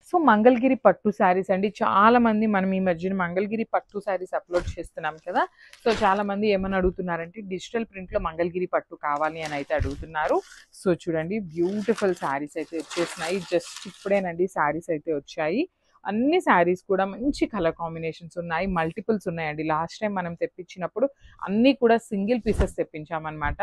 So Mangalagiri పట్టు శారీస్ అండి. చాలా మంది మనం ఈ మధ్యన మంగళగిరి పట్టు శారీస్ అప్లోడ్ చేస్తున్నాం కదా. సో చాలా మంది ఏమని అడుగుతున్నారంటే డిజిటల్ ప్రింట్లో మంగళగిరి పట్టు కావాలి అని అయితే అడుగుతున్నారు. సో చూడండి బ్యూటిఫుల్ శారీస్ అయితే వచ్చేసినాయి. జస్ట్ ఇప్పుడేనండి శారీస్ అయితే వచ్చాయి. అన్ని శారీస్ కూడా మంచి కలర్ కాంబినేషన్స్ ఉన్నాయి. మల్టిపుల్స్ ఉన్నాయండి. లాస్ట్ టైం మనం తెప్పించినప్పుడు అన్నీ కూడా సింగిల్ పీసెస్ తెప్పించామన్నమాట.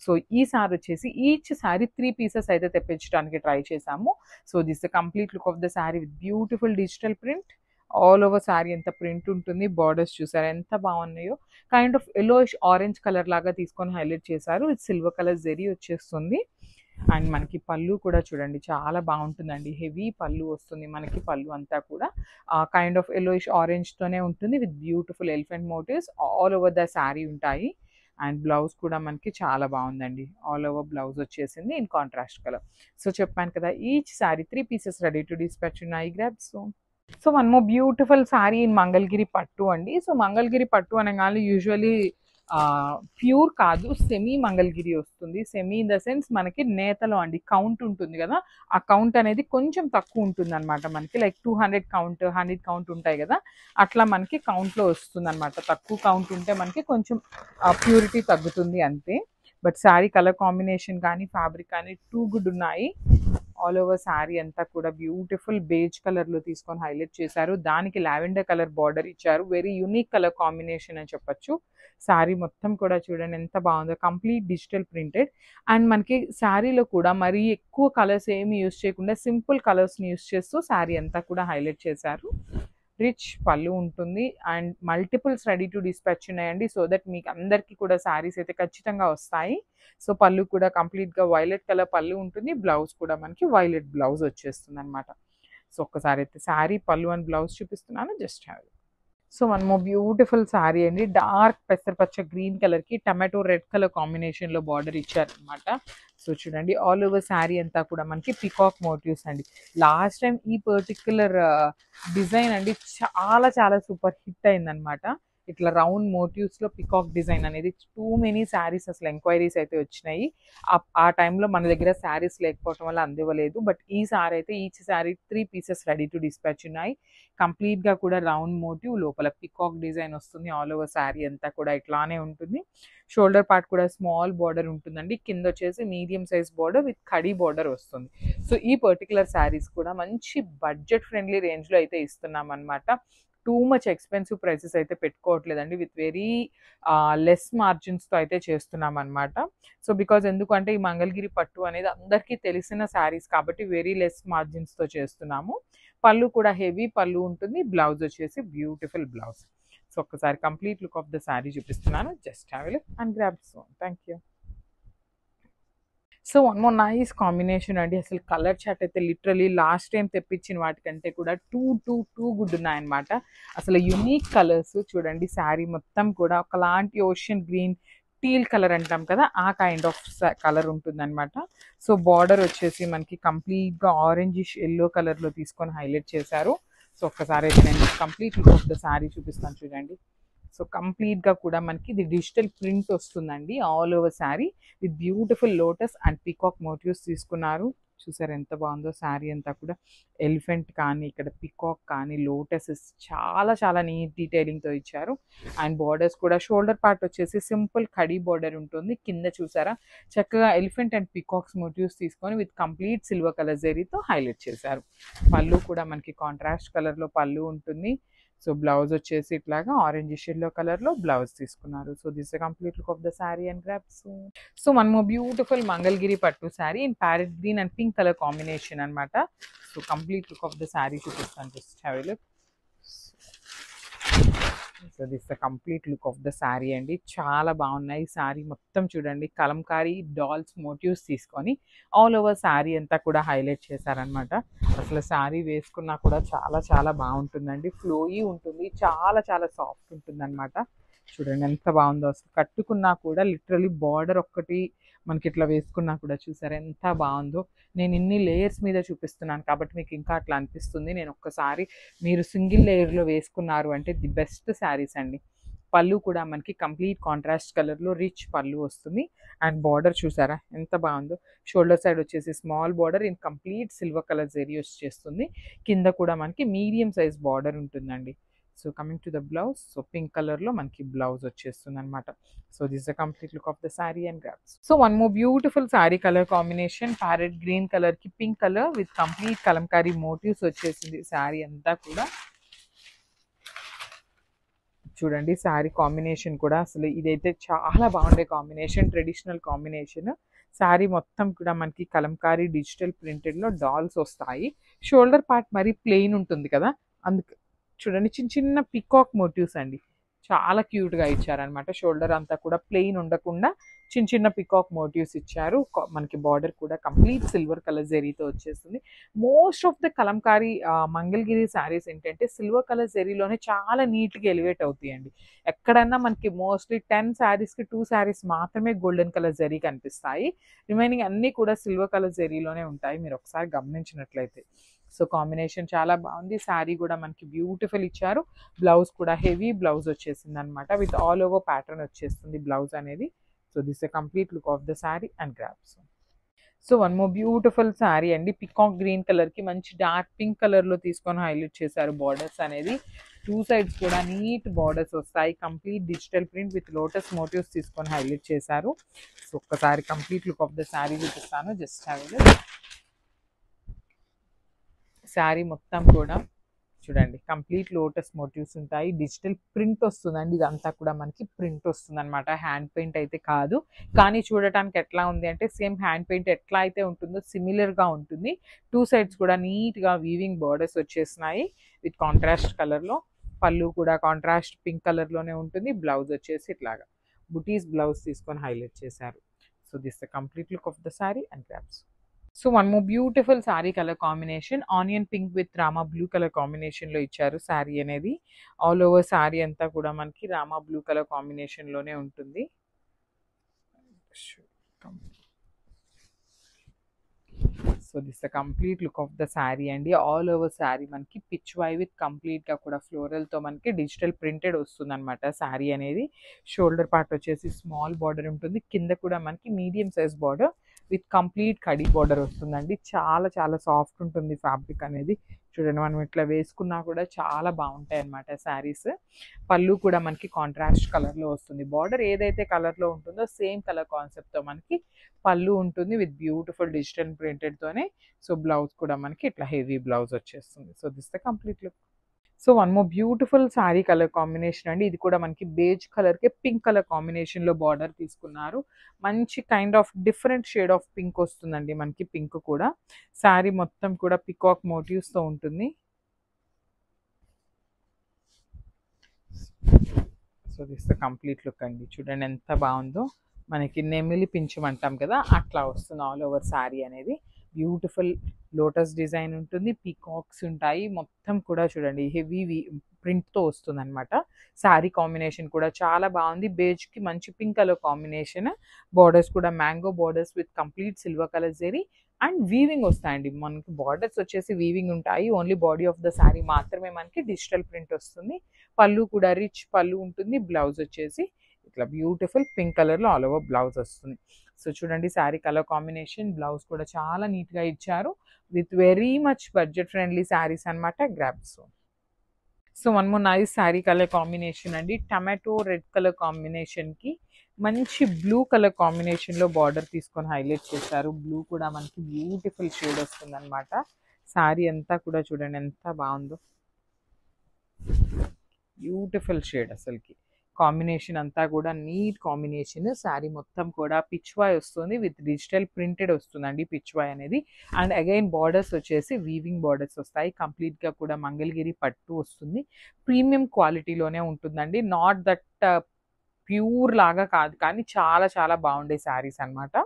సో ఈసారి వచ్చేసి ఈచ్ శారీ 3 పీసెస్ అయితే తెప్పించడానికి ట్రై చేసాము. So this the complete look of the sari with beautiful digital print. All over sari ఎంత ప్రింట్ ఉంటుంది. బార్డర్స్ చూసారు ఎంత బాగున్నాయో. Kind of yellowish orange colour లాగా తీసుకొని హైలైట్ చేశారు. విత్ సిల్వర్ కలర్ జెరీ వచ్చేస్తుంది. అండ్ మనకి పళ్ళు కూడా చూడండి చాలా బాగుంటుందండి. హెవీ పళ్ళు వస్తుంది మనకి. పళ్ళు అంతా కూడా కైండ్ ఆఫ్ ఎల్లోయిష్ ఆరెంజ్తోనే ఉంటుంది. With beautiful elephant motifs all over the sari ఉంటాయి. అండ్ బ్లౌజ్ కూడా మనకి చాలా బాగుందండి. ఆల్ ఓవర్ బ్లౌజ్ వచ్చేసింది ఇన్ కాంట్రాస్ట్ కలర్. సో చెప్పాను కదా each sari 3 pieces ready to dispatch ఉన్నాయి. Grab soon. So one more beautiful sari in Mangalagiri పట్టు అండి. సో మంగళగిరి పట్టు అనగానే యూజువలీ ప్యూర్ కాదు, సెమీ మంగళగిరి వస్తుంది. సెమీ ఇన్ ద సెన్స్ మనకి నేతలో అండి కౌంట్ ఉంటుంది కదా, ఆ కౌంట్ అనేది కొంచెం తక్కువ ఉంటుంది అనమాట. మనకి లైక్ 200 కౌంట్ 100 కౌంట్ ఉంటాయి కదా, అట్లా మనకి కౌంట్లో వస్తుంది అనమాట. తక్కువ కౌంట్ ఉంటే మనకి కొంచెం ప్యూరిటీ తగ్గుతుంది అంతే. బట్ శారీ కలర్ కాంబినేషన్ కానీ ఫ్యాబ్రిక్ కానీ టూ గుడ్ ఉన్నాయి. ఆల్ ఓవర్ శారీ అంతా కూడా బ్యూటిఫుల్ బేజ్ కలర్లో తీసుకొని హైలైట్ చేశారు. దానికి లావెండర్ కలర్ బార్డర్ ఇచ్చారు. వెరీ యూనిక్ కలర్ కాంబినేషన్ అని చెప్పొచ్చు. శారీ మొత్తం కూడా చూడండి ఎంత బాగుందో. Complete digital printed. అండ్ మనకి శారీలో కూడా మరీ ఎక్కువ కలర్స్ ఏమి యూస్ చేయకుండా సింపుల్ కలర్స్ని యూస్ చేస్తూ శారీ అంతా కూడా హైలైట్ చేశారు. రిచ్ పళ్ళు ఉంటుంది and multiples ready to dispatch ఉన్నాయండి. సో దట్ మీకు అందరికీ కూడా శారీస్ అయితే ఖచ్చితంగా వస్తాయి. సో పళ్ళు కూడా కంప్లీట్గా వైలెట్ కలర్ పళ్ళు ఉంటుంది. బ్లౌజ్ కూడా మనకి వైలెట్ బ్లౌజ్ వచ్చేస్తుంది అనమాట. సో ఒక్కసారి అయితే శారీ పళ్ళు అండ్ బ్లౌజ్ చూపిస్తున్నాను. Just have. So one more beautiful sari అండి. డార్క్ పెసరపచ్చ గ్రీన్ కలర్కి టమాటో రెడ్ కలర్ కాంబినేషన్లో బార్డర్ ఇచ్చారనమాట. సో చూడండి ఆల్ ఓవర్ శారీ అంతా కూడా మనకి పికాక్ మోటివ్స్ అండి. లాస్ట్ టైం ఈ పర్టిక్యులర్ డిజైన్ అండి చాలా చాలా సూపర్ హిట్ అయిందనమాట. ఇట్లా రౌండ్ మోటివ్స్లో పికాక్ డిజైన్ అనేది టూ మెనీ శారీస్ అసలు ఎంక్వైరీస్ అయితే వచ్చినాయి. ఆ టైంలో మన దగ్గర శారీస్ లేకపోవటం వల్ల అందివ్వలేదు. బట్ ఈ సారీ అయితే each sari 3 pieces ready to dispatch ఉన్నాయి. కంప్లీట్గా కూడా రౌండ్ మోటివ్, లోపల పికాక్ డిజైన్ వస్తుంది. ఆల్ ఓవర్ శారీ అంతా కూడా ఇట్లానే ఉంటుంది. షోల్డర్ పార్ట్ కూడా స్మాల్ బార్డర్ ఉంటుందండి. కింద వచ్చేసి medium size border with khadi border వస్తుంది. సో ఈ పర్టికులర్ శారీస్ కూడా మంచి బడ్జెట్ ఫ్రెండ్లీ రేంజ్లో అయితే ఇస్తున్నాం అనమాట. టూ మచ్ ఎక్స్పెన్సివ్ ప్రైసెస్ అయితే పెట్టుకోవట్లేదండి. విత్ వెరీ లెస్ మార్జిన్స్తో అయితే చేస్తున్నాం అనమాట. సో బికాజ్ ఎందుకంటే ఈ మంగళగిరి పట్టు అనేది అందరికీ తెలిసిన శారీస్ కాబట్టి వెరీ లెస్ మార్జిన్స్తో చేస్తున్నాము. పళ్ళు కూడా హెవీ పళ్ళు ఉంటుంది. బ్లౌజ్ వచ్చేసి బ్యూటిఫుల్ బ్లౌజ్. సో ఒక్కసారి complete look of the sari చూపిస్తున్నాను. Just have a look and grab soon. Thank you. So one more nice combination అండి. అసలు కలర్ చార్ట్ అయితే లిటరలీ లాస్ట్ టైం తెప్పించిన వాటికంటే కూడా టూ గుడ్ ఉన్నాయన్నమాట. అసలు యునీక్ కలర్స్ చూడండి. శారీ మొత్తం కూడా ఒకలాంటి ఓషన్ గ్రీన్ టీల్ కలర్ అంటాం కదా, ఆ కైండ్ ఆఫ్ కలర్ ఉంటుందన్నమాట. సో బార్డర్ వచ్చేసి మనకి కంప్లీట్గా ఆరెంజిష్ ఎల్లో కలర్లో తీసుకొని హైలైట్ చేశారు. సో ఒక్కసారి అయితే నేను complete look of the sari చూపిస్తాను చూడండి. సో కంప్లీట్గా కూడా మనకి ఇది డిజిటల్ ప్రింట్ వస్తుందండి. All over sari with beautiful lotus and peacock motifs తీసుకున్నారు. చూసారు ఎంత బాగుందో శారీ అంతా కూడా. ఎలిఫెంట్ కానీ ఇక్కడ పికాక్ కానీ లోటసెస్ చాలా చాలా నీట్ డీటెయిలింగ్తో ఇచ్చారు. అండ్ బార్డర్స్ కూడా షోల్డర్ పార్ట్ వచ్చేసి సింపుల్ కడీ బార్డర్ ఉంటుంది. కింద చూసారా చక్కగా ఎలిఫెంట్ అండ్ పికాక్స్ మోటివ్స్ తీసుకొని విత్ కంప్లీట్ సిల్వర్ కలర్ జరీతో హైలైట్ చేశారు. పళ్ళు కూడా మనకి కాంట్రాస్ట్ కలర్లో పళ్ళు ఉంటుంది. సో బ్లౌజ్ వచ్చేసి ఇట్లాగా ఆరెంజ్ ఎల్లో కలర్లో బ్లౌజ్ తీసుకున్నారు. So this complete look of the sari and grab. So one more beautiful Mangalagiri పట్టు sari in parrot green and pink colour combination అనమాట. So complete look of the sari చూపిస్తాను. Just have a look. So this the complete look of the sari అండి. చాలా బాగున్నాయి. శారీ మొత్తం చూడండి kalamkari dolls motifs తీసుకొని all over sari అంతా కూడా హైలైట్ చేశారనమాట. అసలు శారీ వేసుకున్నా కూడా చాలా చాలా బాగుంటుందండి. ఫ్లోయీ ఉంటుంది. చాలా చాలా సాఫ్ట్ ఉంటుంది అనమాట. చూడండి ఎంత బాగుందో. అసలు కట్టుకున్నా కూడా లిటరలీ బార్డర్ ఒక్కటి మనకి ఇట్లా వేసుకున్నా కూడా చూసారు ఎంత బాగుందో. నేను ఇన్ని లేయర్స్ మీద చూపిస్తున్నాను కాబట్టి మీకు ఇంకా అట్లా అనిపిస్తుంది. నేను ఒక్కసారి మీరు సింగిల్ లేయర్లో వేసుకున్నారు అంటే ది బెస్ట్ శారీస్ అండి. పళ్ళు కూడా మనకి కంప్లీట్ కాంట్రాస్ట్ కలర్లో రిచ్ పళ్ళు వస్తుంది. అండ్ బార్డర్ చూసారా ఎంత బాగుందో. షోల్డర్ సైడ్ వచ్చేసి small border in complete silver colour జరీ వచ్చేస్తుంది. కింద కూడా మనకి మీడియం సైజ్ బార్డర్ ఉంటుందండి. So coming to the blouse, so pink కలర్లో మనకి బ్లౌజ్ వచ్చేస్తుంది అనమాట. So this the complete look of the sari and grabs. So one more beautiful sari colour combination, parrot green colour కి pink colour with complete kalamkari motifs వచ్చేసింది శారీ అంతా కూడా. చూడండి sari combination కూడా అసలు ఇదైతే చాలా బాగుండే కాంబినేషన్, ట్రెడిషనల్ కాంబినేషన్. శారీ మొత్తం కూడా మనకి కలంకారీ డిజిటల్ ప్రింటెడ్లో డాల్స్ వస్తాయి. షోల్డర్ పార్ట్ మరి ప్లెయిన్ ఉంటుంది కదా, అందుకు చూడండి చిన్న చిన్న పికాక్ మోటివ్స్ అండి, చాలా క్యూట్గా ఇచ్చారనమాట. షోల్డర్ అంతా కూడా ప్లెయిన్ ఉండకుండా చిన్న చిన్న పికాక్ మోటివ్స్ ఇచ్చారు. మనకి బార్డర్ కూడా కంప్లీట్ సిల్వర్ కలర్ జరీతో వచ్చేస్తుంది. Most of the Kalamkari Mangalagiri saris ఏంటంటే సిల్వర్ కలర్ జరీలోనే చాలా నీట్గా ఎలివేట్ అవుతాయండి. ఎక్కడన్నా మనకి మోస్ట్లీ 10 శారీస్కి 2 శారీస్ మాత్రమే గోల్డెన్ కలర్ జరీ కనిపిస్తాయి. రిమైనింగ్ అన్నీ కూడా సిల్వర్ కలర్ జరీలోనే ఉంటాయి, మీరు ఒకసారి గమనించినట్లయితే. సో కాంబినేషన్ చాలా బాగుంది. శారీ కూడా మనకి బ్యూటిఫుల్ ఇచ్చారు. బ్లౌజ్ కూడా హెవీ బ్లౌజ్ వచ్చేసింది అనమాట, విత్ ఆల్ ఓవర్ ప్యాటర్న్ వచ్చేస్తుంది బ్లౌజ్ అనేది. So this a complete look of the sari and grabs. So one more beautiful sari అండి, పికాక్ గ్రీన్ కలర్ కి మంచి డార్క్ పింక్ కలర్ లో తీసుకొని హైలైట్ చేశారు బార్డర్స్ అనేది. 2 సైడ్స్ కూడా నీట్ బార్డర్స్ వస్తాయి. Complete digital print with lotus motifs తీసుకొని హైలైట్ చేశారు. సో ఒక్కసారి complete look of the sari చూపిస్తాను, just have a look. Sari మొత్తం కూడా చూడండి కంప్లీట్ లోటస్ మోటివ్స్ ఉంటాయి. డిజిటల్ ప్రింట్ వస్తుందండి, ఇదంతా కూడా మనకి ప్రింట్ వస్తుంది అనమాట, హ్యాండ్ పెయింట్ అయితే కాదు. కానీ చూడటానికి ఎట్లా ఉంది అంటే సేమ్ హ్యాండ్ పెయింట్ ఎట్లా అయితే ఉంటుందో సిమిలర్గా ఉంటుంది. 2 సైడ్స్ కూడా నీట్గా వీవింగ్ బార్డర్స్ వచ్చేసినాయి విత్ కాంట్రాస్ట్ కలర్లో. పళ్ళు కూడా కాంట్రాస్ట్ పింక్ కలర్లోనే ఉంటుంది. బ్లౌజ్ వచ్చేసి ఇట్లాగా బుటీస్ బ్లౌజ్ తీసుకొని హైలైట్ చేశారు. So this the complete look of the sari and grabs. So one more beautiful sari colour combination, onion pink with Rama blue colour కాంబినేషన్లో ఇచ్చారు శారీ అనేది. ఆల్ ఓవర్ శారీ అంతా కూడా మనకి రామా బ్లూ కలర్ కాంబినేషన్లోనే ఉంటుంది. So this the complete look of the sari అండి. All over sari మనకి పిచ్ వై విత్ కంప్లీట్గా కూడా ఫ్లోరల్తో మనకి డిజిటల్ ప్రింటెడ్ వస్తుంది అనమాట శారీ అనేది. షోల్డర్ పార్ట్ వచ్చేసి స్మాల్ బార్డర్ ఉంటుంది. కింద కూడా మనకి medium size border with complete khadi border వస్తుందండి. చాలా చాలా సాఫ్ట్ ఉంటుంది ఫ్యాబ్రిక్ అనేది. చూడండి మనం ఇట్లా వేసుకున్నా కూడా చాలా బాగుంటాయి అన్నమాట శారీస్. పళ్ళు కూడా మనకి కాంట్రాస్ట్ కలర్లో వస్తుంది. బార్డర్ ఏదైతే కలర్లో ఉంటుందో సేమ్ కలర్ కాన్సెప్ట్తో మనకి పళ్ళు ఉంటుంది విత్ బ్యూటిఫుల్ డిజిటల్ ప్రింటెడ్తోనే. సో బ్లౌజ్ కూడా మనకి ఇట్లా హెవీ బ్లౌజ్ వచ్చేస్తుంది. So this the complete look. So one more beautiful sari colour combination అండి, ఇది కూడా మనకి బేజ్ కలర్కి పింక్ కలర్ కాంబినేషన్లో బార్డర్ తీసుకున్నారు. మంచి kind of different shade of pink వస్తుందండి మనకి. పింక్ కూడా శారీ మొత్తం కూడా పికాక్ మోటివ్స్తో ఉంటుంది. So this the complete look అండి, చూడండి ఎంత బాగుందో. మనకి నెమిలి పించం అంటాం కదా, అట్లా వస్తుంది ఆల్ ఓవర్ శారీ అనేది. బ్యూటిఫుల్ లోటస్ డిజైన్ ఉంటుంది, పీకాక్స్ ఉంటాయి, మొత్తం కూడా చూడండి హెవీ ప్రింట్తో వస్తుంది అనమాట. శారీ కాంబినేషన్ కూడా చాలా బాగుంది. బేజ్కి మంచి పింక్ కలర్ కాంబినేషన్. బార్డర్స్ కూడా mango borders with complete silver colour zari and weaving వస్తాయండి. మనకి బార్డర్స్ వచ్చేసి వీవింగ్ ఉంటాయి. Only body of the sari మాత్రమే మనకి డిజిటల్ ప్రింట్ వస్తుంది. పళ్ళు కూడా రిచ్ పళ్ళు ఉంటుంది. బ్లౌజ్ వచ్చేసి ఇట్లా బ్యూటిఫుల్ పింక్ కలర్లో ఆల్ ఓవర్ బ్లౌజ్ వస్తుంది. సో చూడండి శారీ కలర్ కాంబినేషన్, బ్లౌజ్ కూడా చాలా నీట్గా ఇచ్చారు with very much budget friendly saris అనమాట. Grabs. So one more nice sari colour combination అండి, టమాటో రెడ్ కలర్ కాంబినేషన్కి మంచి బ్లూ కలర్ కాంబినేషన్లో బార్డర్ తీసుకొని హైలైట్ చేశారు. బ్లూ కూడా మనకి బ్యూటిఫుల్ షేడ్ వస్తుంది అనమాట. శారీ అంతా కూడా చూడండి ఎంత బాగుందో, బ్యూటిఫుల్ షేడ్ అసలుకి. కాంబినేషన్ అంతా కూడా నీట్ కాంబినేషన్. శారీ మొత్తం కూడా పిచ్వాయ్ వస్తుంది విత్ డిజిటల్ ప్రింటెడ్ వస్తుందండి పిచ్వాయ్ అనేది. అండ్ అగైన్ బార్డర్స్ వచ్చేసి వీవింగ్ బార్డర్స్ వస్తాయి. కంప్లీట్గా కూడా మంగళగిరి పట్టు వస్తుంది. ప్రీమియం క్వాలిటీలోనే ఉంటుందండి, నాట్ దట్ ప్యూర్ లాగా కాదు, కానీ చాలా చాలా బాగుండే శారీస్ అనమాట.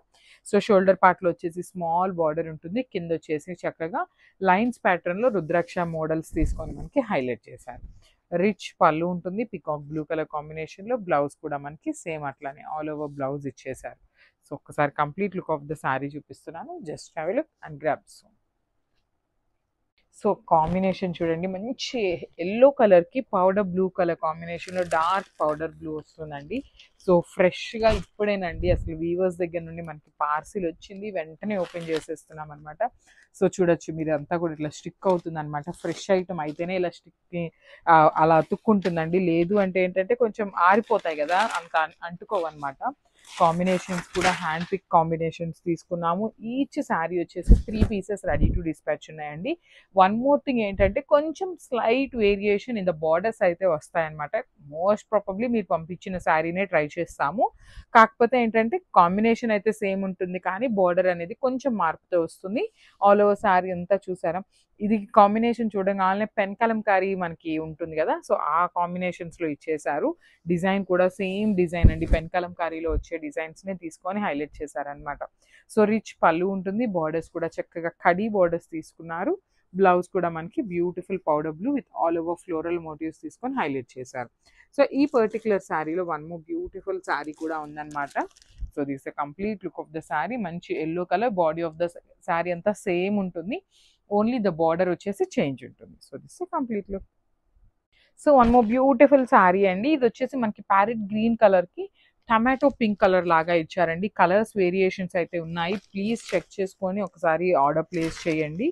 సో షోల్డర్ పార్ట్లో వచ్చేసి స్మాల్ బార్డర్ ఉంటుంది. కింద వచ్చేసి చక్కగా లైన్స్ ప్యాటర్న్లో రుద్రాక్ష మోడల్స్ తీసుకొని మనకి హైలైట్ చేశారు. రిచ్ పళ్ళు ఉంటుంది పికాక్ బ్లూ కలర్ కాంబినేషన్లో. బ్లౌజ్ కూడా మనకి సేమ్ అట్లానే ఆల్ ఓవర్ బ్లౌజ్ ఇచ్చేసారు. సో ఒక్కసారి complete look of the sari చూపిస్తున్నాను, just have a look and grabs. So combination చూడండి, మంచి ఎల్లో కలర్కి పౌడర్ బ్లూ కలర్ కాంబినేషన్లో డార్క్ పౌడర్ బ్లూ వస్తుందండి. సో ఫ్రెష్గా ఇప్పుడేనండి అసలు వీవర్స్ దగ్గర నుండి మనకి పార్సిల్ వచ్చింది, వెంటనే ఓపెన్ చేసేస్తున్నాం అనమాట. సో చూడొచ్చు మీరు అంతా కూడా ఇట్లా స్టిక్ అవుతుంది అనమాట. ఫ్రెష్ ఐటమ్ అయితేనే ఇలా స్టిక్ అలా అతుక్కుంటుందండి, లేదు అంటే ఏంటంటే కొంచెం ఆరిపోతాయి కదా, అంత అంటుకోవన్నమాట. కాంబినేషన్స్ కూడా హ్యాండ్ పిక్ కాంబినేషన్స్ తీసుకున్నాము. ఈచ్ శారీ వచ్చేసి 3 పీసెస్ రెడీ టు డిస్పాచ్ ఉన్నాయండి. వన్ మోర్ థింగ్ ఏంటంటే కొంచెం slight variation in the borders అయితే వస్తాయన్నమాట. మోస్ట్ ప్రాబబ్లీ మీరు పంపించిన శారీనే ట్రై చేస్తాము. కాకపోతే ఏంటంటే కాంబినేషన్ అయితే సేమ్ ఉంటుంది, కానీ బార్డర్ అనేది కొంచెం మార్పుతో వస్తుంది. ఆల్ ఓవర్ శారీ అంతా చూసారా, ఇది కాంబినేషన్ చూడగానే పెన్ కలంకారీ మనకి ఉంటుంది కదా, సో ఆ కాంబినేషన్స్లో ఇచ్చేసారు. డిజైన్ కూడా సేమ్ డిజైన్ అండి, పెన్ కలంకారీలో వచ్చే డిజైన్స్నే తీసుకొని హైలైట్ చేశారనమాట. సో రిచ్ పళ్ళు ఉంటుంది, బార్డర్స్ కూడా చక్కగా కడీ బార్డర్స్ తీసుకున్నారు. బ్లౌజ్ కూడా మనకి beautiful powder blue with all over floral motifs తీసుకొని హైలైట్ చేశారు. సో ఈ పర్టికులర్ శారీలో వన్ మోర్ బ్యూటిఫుల్ శారీ కూడా ఉందన్నమాట. So this the complete look of the sari. మంచి yellow colour, body of the sari అంతా సేమ్ ఉంటుంది, ఓన్లీ ద బార్డర్ వచ్చేసి చేంజ్ ఉంటుంది. So this the complete look. So one more beautiful sari అండి, ఇది వచ్చేసి మనకి ప్యారెట్ గ్రీన్ కలర్కి టమాటో పింక్ కలర్ లాగా ఇచ్చారండి. కలర్స్ వేరియేషన్స్ అయితే ఉన్నాయి, ప్లీజ్ చెక్ చేసుకొని ఒకసారి ఆర్డర్ ప్లేస్ చేయండి.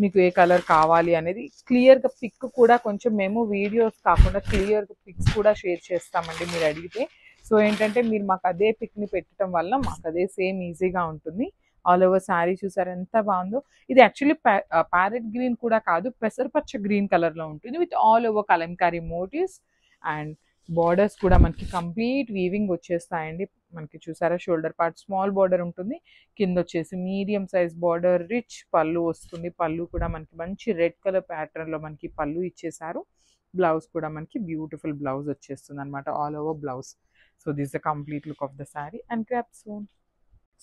మీకు ఏ కలర్ కావాలి అనేది క్లియర్గా పిక్ కూడా కొంచెం మేము వీడియోస్ కాకుండా క్లియర్గా పిక్స్ కూడా షేర్ చేస్తామండి మీరు అడిగితే. సో ఏంటంటే మీరు మాకు అదే పిక్ని పెట్టడం వల్ల మాకు అదే సేమ్ ఈజీగా ఉంటుంది. ఆల్ ఓవర్ శారీ చూసారు ఎంత బాగుందో. ఇది యాక్చువల్లీ ప్యారెట్ గ్రీన్ కూడా కాదు, పెసరపచ్చ గ్రీన్ కలర్లో ఉంటుంది with all over Kalamkari motifs. And borders కూడా మనకి కంప్లీట్ వీవింగ్ వచ్చేస్తాయండి. మనకి చూసారా షోల్డర్ పార్ట్ స్మాల్ బార్డర్ ఉంటుంది, కింద వచ్చేసి మీడియం సైజ్ బార్డర్, రిచ్ పళ్ళు వస్తుంది. పళ్ళు కూడా మనకి మంచి రెడ్ కలర్ ప్యాటర్న్లో మనకి పళ్ళు ఇచ్చేసారు. బ్లౌజ్ కూడా మనకి బ్యూటిఫుల్ బ్లౌజ్ వచ్చేస్తుంది అనమాట, all over blouse. So this the complete look of the sari and grab soon.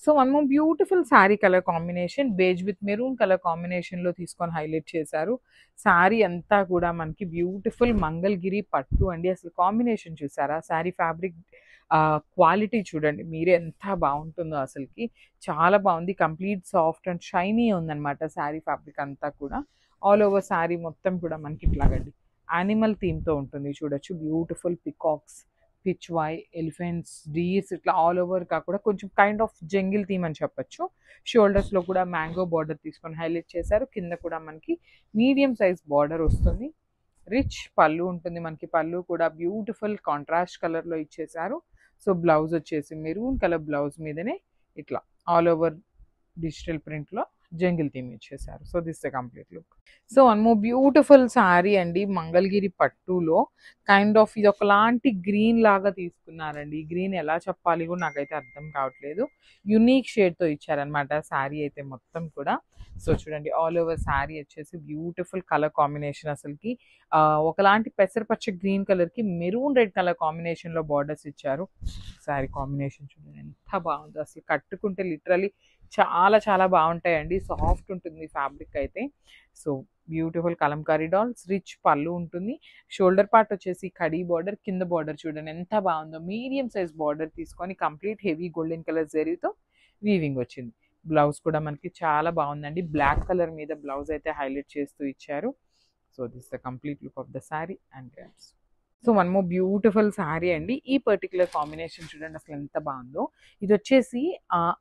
So one more beautiful sari colour combination, beige with maroon colour కాంబినేషన్లో తీసుకొని హైలైట్ చేశారు. శారీ అంతా కూడా మనకి బ్యూటిఫుల్ మంగళగిరి పట్టు అండి. అసలు కాంబినేషన్ చూసారా, శారీ ఫ్యాబ్రిక్ క్వాలిటీ చూడండి మీరే ఎంత బాగుంటుందో, అసలుకి చాలా బాగుంది. కంప్లీట్ సాఫ్ట్ అండ్ షైనీ ఉందన్నమాట శారీ ఫ్యాబ్రిక్ అంతా కూడా. ఆల్ ఓవర్ శారీ మొత్తం కూడా మనకి ఇట్లాగండి యానిమల్ థీమ్తో ఉంటుంది. చూడొచ్చు బ్యూటిఫుల్ పికాక్స్, పిచ్ వై, ఎలిఫెంట్స్, డీర్స్, ఇట్లా ఆల్ ఓవర్ కాకుండా కొంచెం కైండ్ ఆఫ్ జంగిల్ థీమ్ అని చెప్పొచ్చు. షోల్డర్స్లో కూడా మ్యాంగో బార్డర్ తీసుకొని హైలైట్ చేశారు. కింద కూడా మనకి మీడియం సైజ్ బార్డర్ వస్తుంది. రిచ్ పళ్ళు ఉంటుంది మనకి, పళ్ళు కూడా బ్యూటిఫుల్ కాంట్రాస్ట్ కలర్లో ఇచ్చేసారు. సో బ్లౌజ్ వచ్చేసి మెరూన్ కలర్ బ్లౌజ్ మీదనే ఇట్లా ఆల్ ఓవర్ డిజిటల్ ప్రింట్లో జంగిల్ థీమ్ ఇచ్చేసారు. So this the complete look. So one more beautiful sari అండి, మంగళగిరి పట్టులో కైండ్ ఆఫ్ ఇది ఒకలాంటి గ్రీన్ లాగా తీసుకున్నారండి. ఈ గ్రీన్ ఎలా చెప్పాలి కూడా నాకైతే అర్థం కావట్లేదు, యునీక్ షేడ్తో ఇచ్చారనమాట శారీ అయితే మొత్తం కూడా. సో చూడండి ఆల్ ఓవర్ శారీ వచ్చేసి బ్యూటిఫుల్ కలర్ కాంబినేషన్, అసలుకి ఒకలాంటి పెసరపచ్చ గ్రీన్ కలర్కి మెరూన్ రెడ్ కలర్ కాంబినేషన్లో బార్డర్స్ ఇచ్చారు. శారీ కాంబినేషన్ చూడండి ఎంత బాగుందో, అసలు కట్టుకుంటే లిటరలీ చాలా చాలా బాగుంటాయండి, సాఫ్ట్ ఉంటుంది ఫ్యాబ్రిక్ అయితే. So beautiful Kalamkari dolls, rich పళ్ళు ఉంటుంది. షోల్డర్ పార్ట్ వచ్చేసి కడీ బార్డర్, కింద బార్డర్ చూడండి ఎంత బాగుందో, మీడియం సైజ్ బార్డర్ తీసుకొని కంప్లీట్ హెవీ గోల్డెన్ కలర్ జరీతో వీవింగ్ వచ్చింది. బ్లౌజ్ కూడా మనకి చాలా బాగుందండి, బ్లాక్ కలర్ మీద బ్లౌజ్ అయితే హైలైట్ చేస్తూ ఇచ్చారు. So this the complete look of the sari and grabs. So one more beautiful sari అండి, ఈ పర్టికులర్ కాంబినేషన్ చూడండి అసలు ఎంత బాగుందో. ఇది వచ్చేసి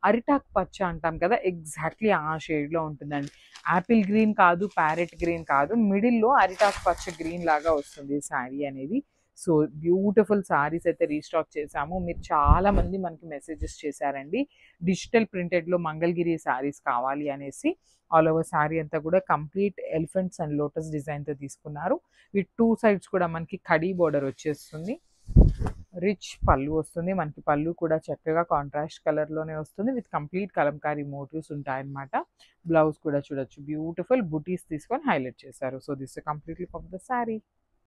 అరిటాక్ పచ్చ అంటాం కదా, ఎగ్జాక్ట్లీ ఆ షేడ్లో ఉంటుందండి. యాపిల్ గ్రీన్ కాదు, ప్యారెట్ గ్రీన్ కాదు, మిడిల్లో అరిటాక్ పచ్చ గ్రీన్ లాగా వస్తుంది శారీ అనేది. సో బ్యూటిఫుల్ శారీస్ అయితే రీస్టాక్ చేశాము. మీరు చాలా మంది మనకి మెసేజెస్ చేశారండి, డిజిటల్ ప్రింటెడ్లో మంగళగిరి శారీస్ కావాలి అనేసి. ఆల్ ఓవర్ శారీ అంతా కూడా కంప్లీట్ ఎలిఫెంట్స్ అండ్ లోటస్ డిజైన్తో తీసుకున్నారు. విత్ టూ సైడ్స్ కూడా మనకి కడీ బోర్డర్ వచ్చేస్తుంది. రిచ్ పళ్ళు వస్తుంది మనకి, పళ్ళు కూడా చక్కగా కాంట్రాస్ట్ కలర్లోనే వస్తుంది విత్ కంప్లీట్ కలంకారీ మోటివ్స్ ఉంటాయన్నమాట. బ్లౌజ్ కూడా చూడొచ్చు బ్యూటిఫుల్ బుటీస్ తీసుకొని హైలైట్ చేశారు. So this completely off the sari.